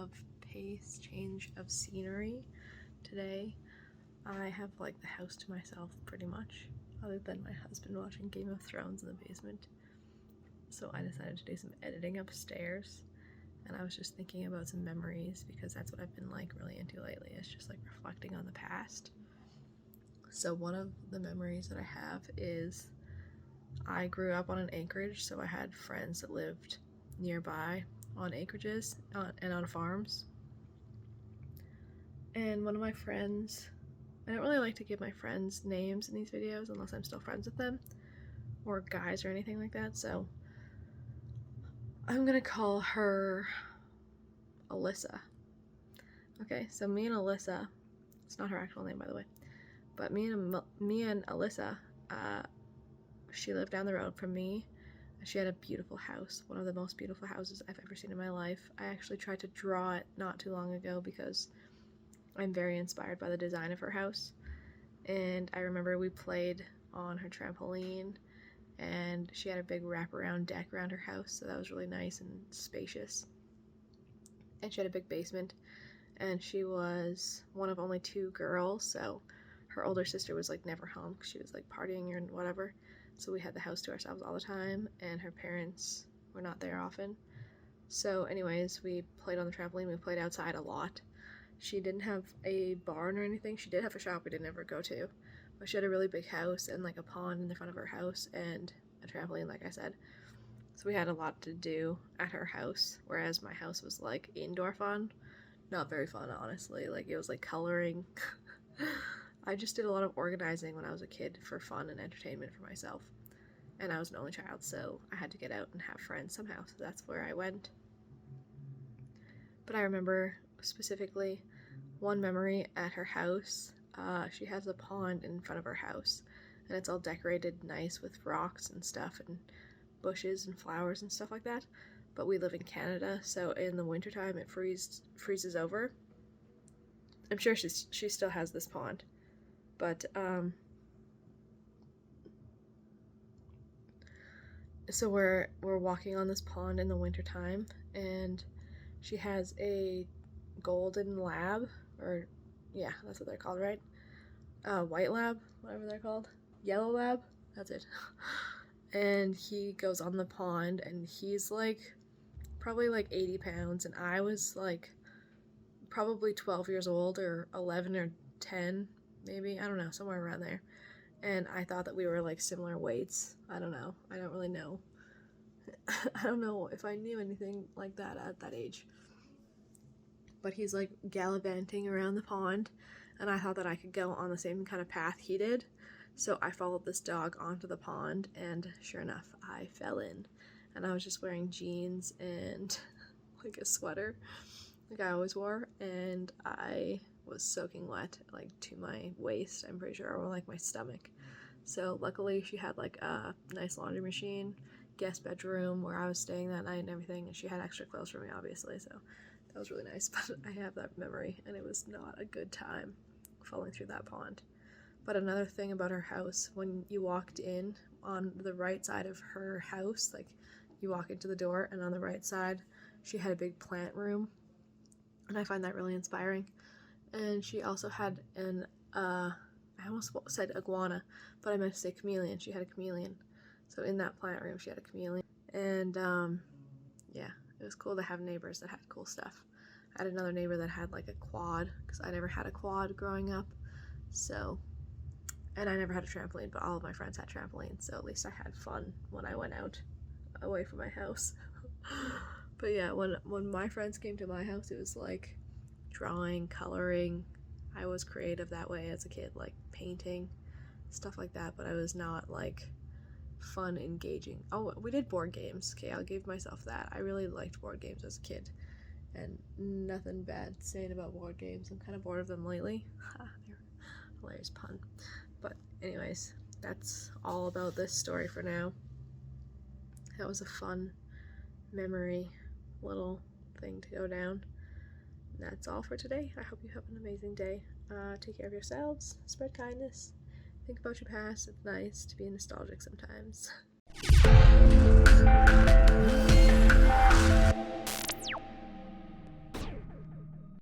of pace, change of scenery today. I have like the house to myself pretty much, other than my husband watching Game of Thrones in the basement. So I decided to do some editing upstairs, and I was just thinking about some memories because that's what I've been like really into lately. It's just like reflecting on the past. So one of the memories that I have is I grew up on an acreage, so I had friends that lived nearby on acreages and on farms. And one of my friends, I don't really like to give my friends names in these videos unless I'm still friends with them, or guys or anything like that, so I'm gonna call her Alyssa. Okay, so me and Alyssa, it's not her actual name by the way, but me and Alyssa, she lived down the road from me. She had a beautiful house, one of the most beautiful houses I've ever seen in my life. I actually tried to draw it not too long ago because I'm very inspired by the design of her house. And I remember we played on her trampoline, and she had a big wraparound deck around her house, so that was really nice and spacious. And she had a big basement, and she was one of only 2 girls, so her older sister was like never home because she was like partying or whatever. So we had the house to ourselves all the time, and her parents were not there often. So anyways, we played on the trampoline, we played outside a lot. She didn't have a barn or anything. She did have a shop we didn't ever go to, but she had a really big house and like a pond in the front of her house and a trampoline, like I said. So we had a lot to do at her house, whereas my house was like indoor fun. Not very fun, honestly. Like, it was like coloring. I just did a lot of organizing when I was a kid for fun and entertainment for myself. And I was an only child, so I had to get out and have friends somehow, so that's where I went. But I remember specifically one memory at her house. She has a pond in front of her house, and it's all decorated nice with rocks and stuff and bushes and flowers and stuff like that. But we live in Canada, so in the wintertime it freezes over. I'm sure she still has this pond, but so we're walking on this pond in the wintertime, and she has a golden lab, or yeah, that's what they're called, right? White lab, whatever they're called. Yellow lab, that's it. And he goes on the pond, and he's like probably like 80 pounds, and I was like probably 12 years old, or 11 or 10 maybe, I don't know, somewhere around there. And I thought that we were like similar weights. I don't know, I don't really know. I don't know if I knew anything like that at that age. But he's like gallivanting around the pond, and I thought that I could go on the same kind of path he did. So I followed this dog onto the pond, and sure enough, I fell in. And I was just wearing jeans and like a sweater like I always wore, and I was soaking wet like to my waist, I'm pretty sure, or like my stomach. So luckily she had like a nice laundry machine, guest bedroom where I was staying that night and everything, and she had extra clothes for me, obviously, so that was really nice. But I have that memory, and it was not a good time falling through that pond. But another thing about her house, when you walked in on the right side of her house, like you walk into the door, and on the right side she had a big plant room, and I find that really inspiring. And she also had an I almost said iguana, but I meant to say chameleon. She had a chameleon. So in that plant room she had a chameleon. And yeah, it was cool to have neighbors that had cool stuff. I had another neighbor that had like a quad, because I never had a quad growing up. So, and I never had a trampoline, but all of my friends had trampolines, so at least I had fun when I went out away from my house. But yeah, when my friends came to my house, it was like drawing, coloring. I was creative that way as a kid, like painting, stuff like that, but I was not like fun, engaging. Oh, we did board games. Okay, I'll give myself that. I really liked board games as a kid, and nothing bad saying about board games. I'm kind of bored of them lately. Hilarious pun. But anyways, that's all about this story for now. That was a fun memory little thing to go down. That's all for today. I hope you have an amazing day. Take care of yourselves, spread kindness, think about your past. It's nice to be nostalgic sometimes.